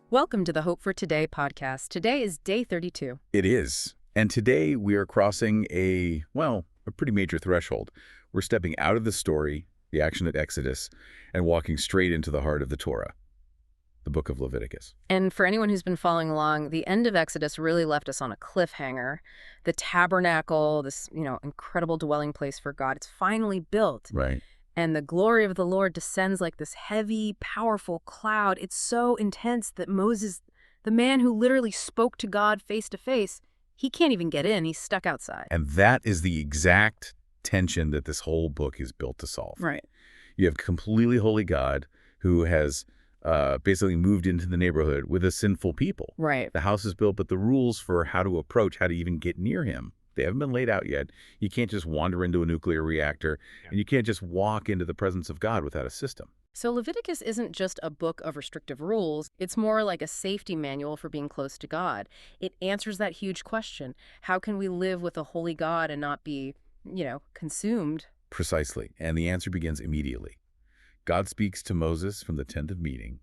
Welcome to the Hope for Today podcast. Today is day 32. It is. And today we are crossing a pretty major threshold. We're stepping out of the story, the action at Exodus, and walking straight into the heart of the Torah, the book of Leviticus. And for anyone who's been following along, the end of Exodus really left us on a cliffhanger. The tabernacle, this, incredible dwelling place for God, it's finally built. Right. And the glory of the Lord descends like this heavy, powerful cloud. It's so intense that Moses, the man who literally spoke to God face to face, he can't even get in. He's stuck outside. And that is the exact tension that this whole book is built to solve. Right. You have completely holy God who has basically moved into the neighborhood with a sinful people. Right. The house is built, but the rules for how to approach, how to even get near him, they haven't been laid out yet. You can't just wander into a nuclear reactor, and you can't just walk into the presence of God without a system. So Leviticus isn't just a book of restrictive rules. It's more like a safety manual for being close to God. It answers that huge question. How can we live with a holy God and not be, consumed? Precisely. And the answer begins immediately. God speaks to Moses from the tent of meeting,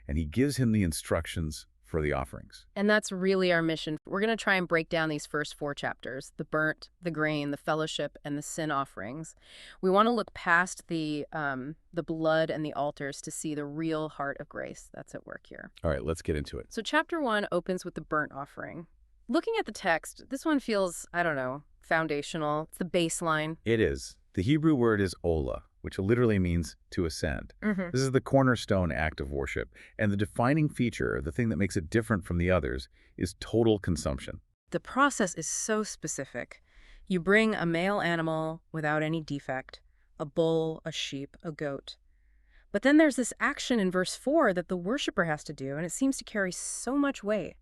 and he gives him the instructions for the offerings. And that's really our mission. We're going to try and break down these first 4 chapters, the burnt, the grain, the fellowship, and the sin offerings. We want to look past the blood and the altars to see the real heart of grace that's at work here. All right, let's get into it. So chapter 1 opens with the burnt offering. Looking at the text, this one feels, foundational. It's the baseline. It is. The Hebrew word is olah, which literally means to ascend. This is the cornerstone act of worship, and the defining feature, the thing that makes it different from the others, is total consumption. The process is so specific. You bring a male animal without any defect, a bull, a sheep, a goat. But then there's this action in verse 4 that the worshiper has to do, and it seems to carry so much weight.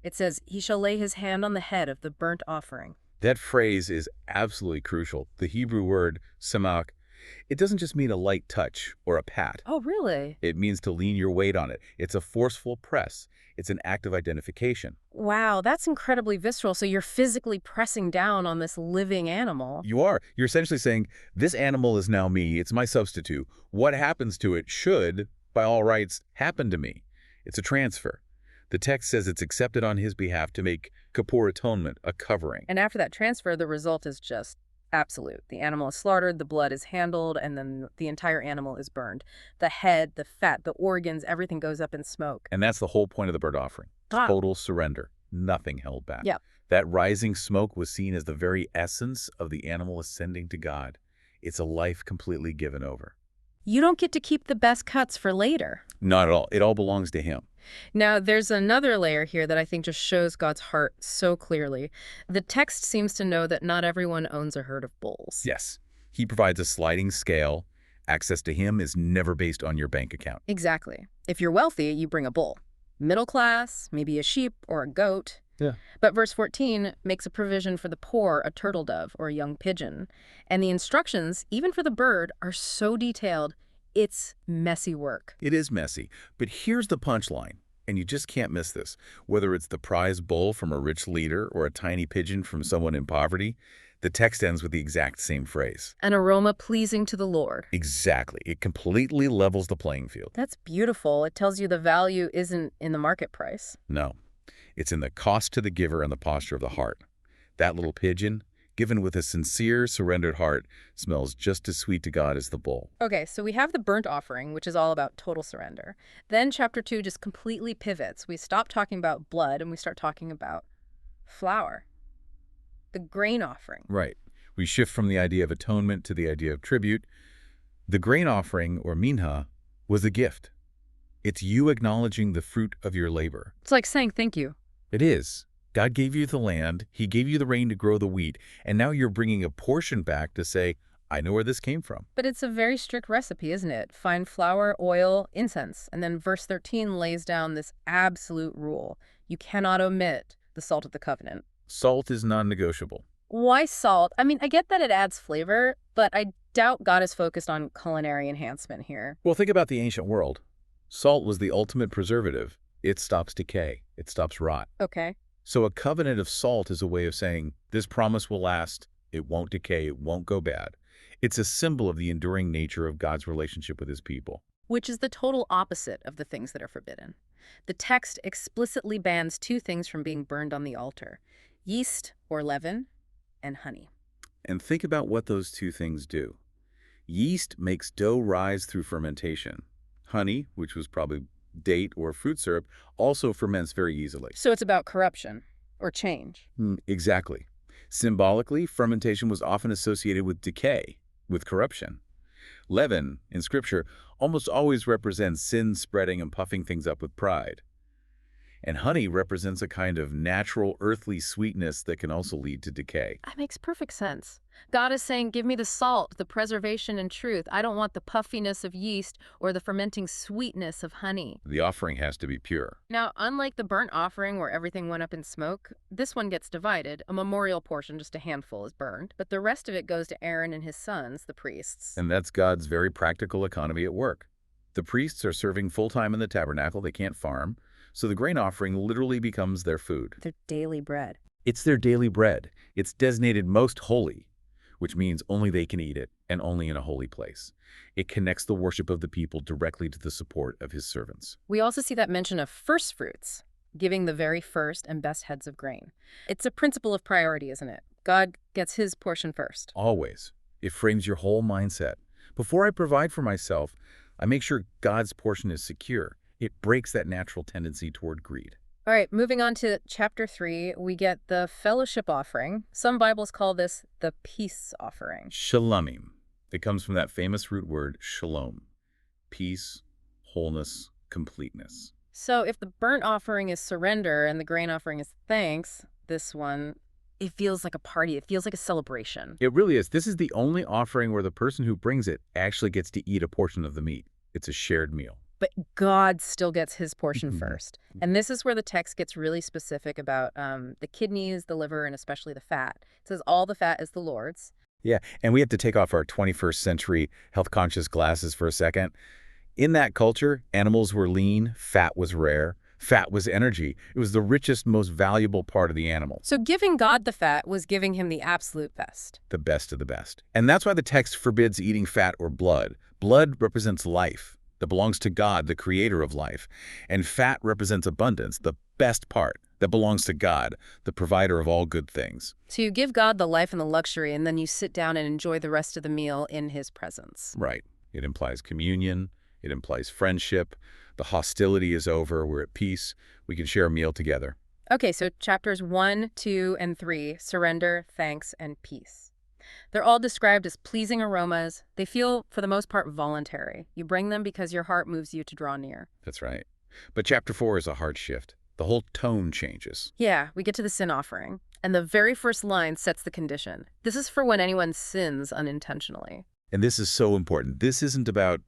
It says, "He shall lay his hand on the head of the burnt offering." That phrase is absolutely crucial. The Hebrew word, samak, it doesn't just mean a light touch or a pat. Oh, really? It means to lean your weight on it. It's a forceful press. It's an act of identification. Wow, that's incredibly visceral. So you're physically pressing down on this living animal. You are. You're essentially saying, this animal is now me. It's my substitute. What happens to it should, by all rights, happen to me. It's a transfer. The text says it's accepted on his behalf to make Kippur atonement, a covering. And after that transfer, the result is just absolute. The animal is slaughtered, the blood is handled, and then the entire animal is burned. The head, the fat, the organs, everything goes up in smoke. And that's the whole point of the burnt offering. Ah. Total surrender. Nothing held back. Yep. That rising smoke was seen as the very essence of the animal ascending to God. It's a life completely given over. You don't get to keep the best cuts for later. Not at all. It all belongs to him. Now, there's another layer here that I think just shows God's heart so clearly. The text seems to know that not everyone owns a herd of bulls. Yes. He provides a sliding scale. Access to him is never based on your bank account. Exactly. If you're wealthy, you bring a bull. Middle class, maybe a sheep or a goat. Yeah. But verse 14 makes a provision for the poor, a turtle dove or a young pigeon. And the instructions, even for the bird, are so detailed, it's messy work. It is messy, but here's the punchline, and you just can't miss this. Whether it's the prize bull from a rich leader or a tiny pigeon from someone in poverty, the text ends with the exact same phrase. An aroma pleasing to the Lord. Exactly. It completely levels the playing field. That's beautiful. It tells you the value isn't in the market price. No, it's in the cost to the giver and the posture of the heart. That little pigeon, given with a sincere, surrendered heart, smells just as sweet to God as the bull. Okay, so we have the burnt offering, which is all about total surrender. Then chapter 2 just completely pivots. We stop talking about blood and we start talking about flour, the grain offering. Right. We shift from the idea of atonement to the idea of tribute. The grain offering, or minha, was a gift. It's you acknowledging the fruit of your labor. It's like saying thank you. It is. God gave you the land, he gave you the rain to grow the wheat, and now you're bringing a portion back to say, I know where this came from. But it's a very strict recipe, isn't it? Fine flour, oil, incense. And then verse 13 lays down this absolute rule. You cannot omit the salt of the covenant. Salt is non-negotiable. Why salt? I mean, I get that it adds flavor, but I doubt God is focused on culinary enhancement here. Well, think about the ancient world. Salt was the ultimate preservative. It stops decay. It stops rot. Okay. So a covenant of salt is a way of saying, this promise will last, it won't decay, it won't go bad. It's a symbol of the enduring nature of God's relationship with his people. which is the total opposite of the things that are forbidden. The text explicitly bans two things from being burned on the altar: yeast or leaven and honey. And think about what those two things do. Yeast makes dough rise through fermentation. Honey, which was probably date or fruit syrup, also ferments very easily. So it's about corruption or change. Exactly. Symbolically, fermentation was often associated with decay, with corruption. Leaven, in Scripture, almost always represents sin spreading and puffing things up with pride. And honey represents a kind of natural, earthly sweetness that can also lead to decay. That makes perfect sense. God is saying, give me the salt, the preservation and truth. I don't want the puffiness of yeast or the fermenting sweetness of honey. The offering has to be pure. Now, unlike the burnt offering where everything went up in smoke, this one gets divided. A memorial portion, just a handful, is burned, but the rest of it goes to Aaron and his sons, the priests. And that's God's very practical economy at work. The priests are serving full-time in the tabernacle. They can't farm. So the grain offering literally becomes their food. Their daily bread. It's their daily bread. It's designated most holy, which means only they can eat it, and only in a holy place. It connects the worship of the people directly to the support of his servants. We also see that mention of first fruits, giving the very first and best heads of grain. It's a principle of priority, isn't it? God gets his portion first. Always. It frames your whole mindset. Before I provide for myself, I make sure God's portion is secure. It breaks that natural tendency toward greed. All right, moving on to chapter 3, we get the fellowship offering. Some Bibles call this the peace offering. Shalomim. It comes from that famous root word, shalom. Peace, wholeness, completeness. So if the burnt offering is surrender and the grain offering is thanks, this one, it feels like a party. It feels like a celebration. It really is. This is the only offering where the person who brings it actually gets to eat a portion of the meat. It's a shared meal. But God still gets his portion first. And this is where the text gets really specific about the kidneys, the liver, and especially the fat. It says all the fat is the Lord's. Yeah, and we have to take off our 21st century health-conscious glasses for a second. In that culture, animals were lean, fat was rare, fat was energy. It was the richest, most valuable part of the animal. So giving God the fat was giving him the absolute best. The best of the best. And that's why the text forbids eating fat or blood. Blood represents life that belongs to God, the creator of life. And fat represents abundance, the best part that belongs to God, the provider of all good things. So you give God the life and the luxury, and then you sit down and enjoy the rest of the meal in his presence. Right. It implies communion. It implies friendship. The hostility is over. We're at peace. We can share a meal together. Okay, so chapters 1, 2, and 3, surrender, thanks, and peace. They're all described as pleasing aromas. They feel, for the most part, voluntary. You bring them because your heart moves you to draw near. That's right. But chapter 4 is a hard shift. The whole tone changes. Yeah, we get to the sin offering. And the very first line sets the condition. This is for when anyone sins unintentionally. And this is so important. This isn't about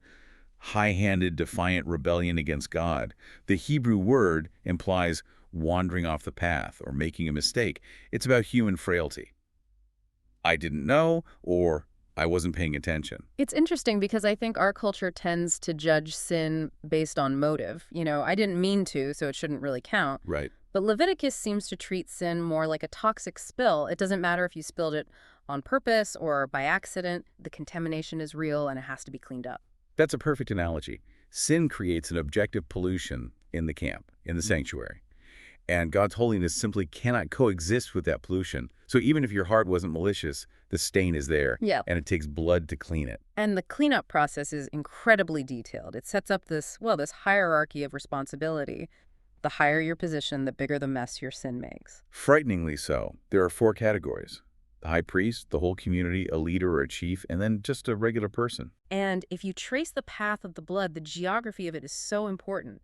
high-handed, defiant rebellion against God. The Hebrew word implies wandering off the path or making a mistake. It's about human frailty. I didn't know, or I wasn't paying attention. It's interesting because I think our culture tends to judge sin based on motive. You know, I didn't mean to, so it shouldn't really count. Right. But Leviticus seems to treat sin more like a toxic spill. It doesn't matter if you spilled it on purpose or by accident. The contamination is real and it has to be cleaned up. That's a perfect analogy. Sin creates an objective pollution in the camp, in the sanctuary. And God's holiness simply cannot coexist with that pollution. So even if your heart wasn't malicious, the stain is there. Yeah. And it takes blood to clean it. And the cleanup process is incredibly detailed. It sets up this hierarchy of responsibility. The higher your position, the bigger the mess your sin makes. Frighteningly so. There are 4 categories. The high priest, the whole community, a leader or a chief, and then just a regular person. And if you trace the path of the blood, the geography of it is so important.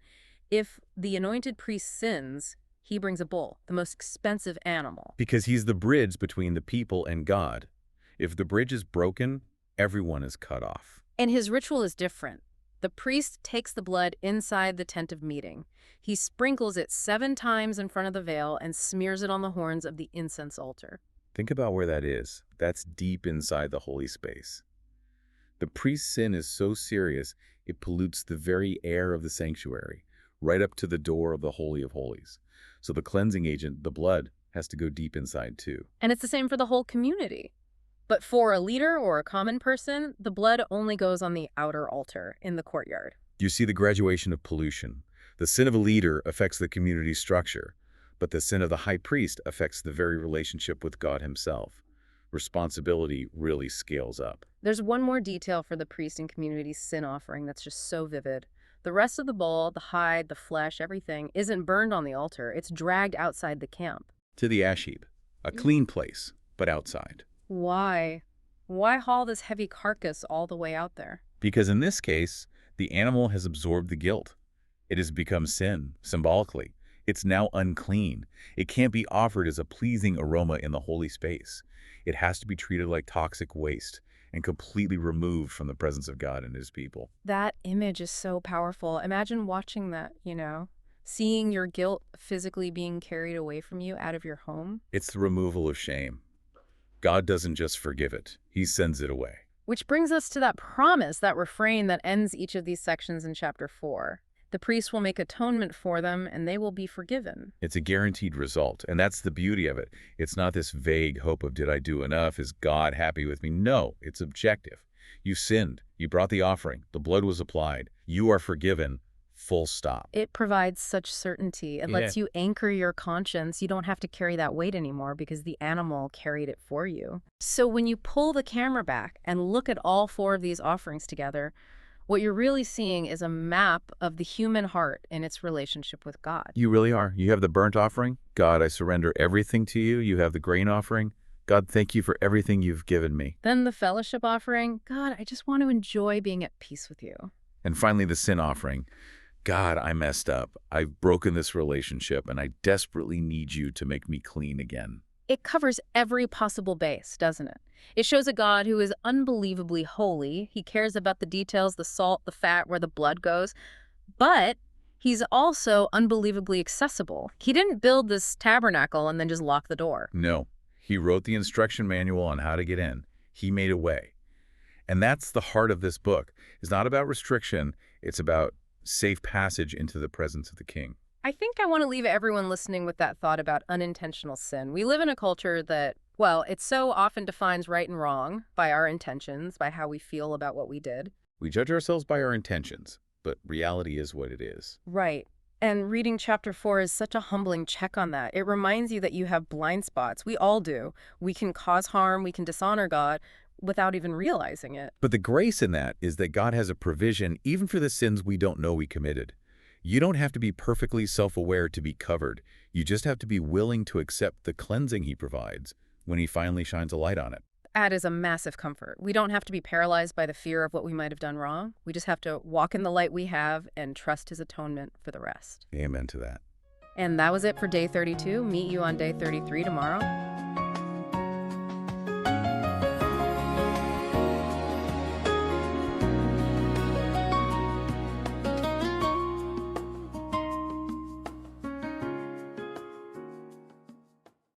If the anointed priest sins, he brings a bull, the most expensive animal. Because he's the bridge between the people and God. If the bridge is broken, everyone is cut off. And his ritual is different. The priest takes the blood inside the tent of meeting. He sprinkles it 7 times in front of the veil and smears it on the horns of the incense altar. Think about where that is. That's deep inside the holy space. The priest's sin is so serious, it pollutes the very air of the sanctuary, right up to the door of the Holy of Holies. So the cleansing agent, the blood, has to go deep inside too. And it's the same for the whole community. But for a leader or a common person, the blood only goes on the outer altar in the courtyard. You see the graduation of pollution. The sin of a leader affects the community's structure, but the sin of the high priest affects the very relationship with God himself. Responsibility really scales up. There's one more detail for the priest and community's sin offering that's just so vivid. The rest of the bowl, the hide, the flesh, everything, isn't burned on the altar. It's dragged outside the camp. To the ash heap, a clean place, but outside. Why? Why haul this heavy carcass all the way out there? Because in this case, the animal has absorbed the guilt. It has become sin, symbolically. It's now unclean. It can't be offered as a pleasing aroma in the holy space. It has to be treated like toxic waste and completely removed from the presence of God and his people. That image is so powerful. Imagine watching that, seeing your guilt physically being carried away from you out of your home. It's the removal of shame. God doesn't just forgive it. He sends it away. Which brings us to that promise, that refrain that ends each of these sections in chapter 4. The priest will make atonement for them, and they will be forgiven. It's a guaranteed result, and that's the beauty of it. It's not this vague hope of, did I do enough? Is God happy with me? No, it's objective. You sinned. You brought the offering. The blood was applied. You are forgiven. Full stop. It provides such certainty. It lets you anchor your conscience. You don't have to carry that weight anymore because the animal carried it for you. So when you pull the camera back and look at all 4 of these offerings together, what you're really seeing is a map of the human heart in its relationship with God. You really are. You have the burnt offering. God, I surrender everything to you. You have the grain offering. God, thank you for everything you've given me. Then the fellowship offering. God, I just want to enjoy being at peace with you. And finally, the sin offering. God, I messed up. I've broken this relationship, and I desperately need you to make me clean again. It covers every possible base, doesn't it? It shows a God who is unbelievably holy. He cares about the details, the salt, the fat, where the blood goes. But he's also unbelievably accessible. He didn't build this tabernacle and then just lock the door. No. He wrote the instruction manual on how to get in. He made a way. And that's the heart of this book. It's not about restriction. It's about safe passage into the presence of the King. I think I want to leave everyone listening with that thought about unintentional sin. We live in a culture that, well, it so often defines right and wrong by our intentions, by how we feel about what we did. We judge ourselves by our intentions, but reality is what it is. Right. And reading chapter 4 is such a humbling check on that. It reminds you that you have blind spots. We all do. We can cause harm, we can dishonor God without even realizing it. But the grace in that is that God has a provision even for the sins we don't know we committed. You don't have to be perfectly self-aware to be covered. You just have to be willing to accept the cleansing he provides when he finally shines a light on it. That is a massive comfort. We don't have to be paralyzed by the fear of what we might have done wrong. We just have to walk in the light we have and trust his atonement for the rest. Amen to that. And that was it for day 32. Meet you on day 33 tomorrow.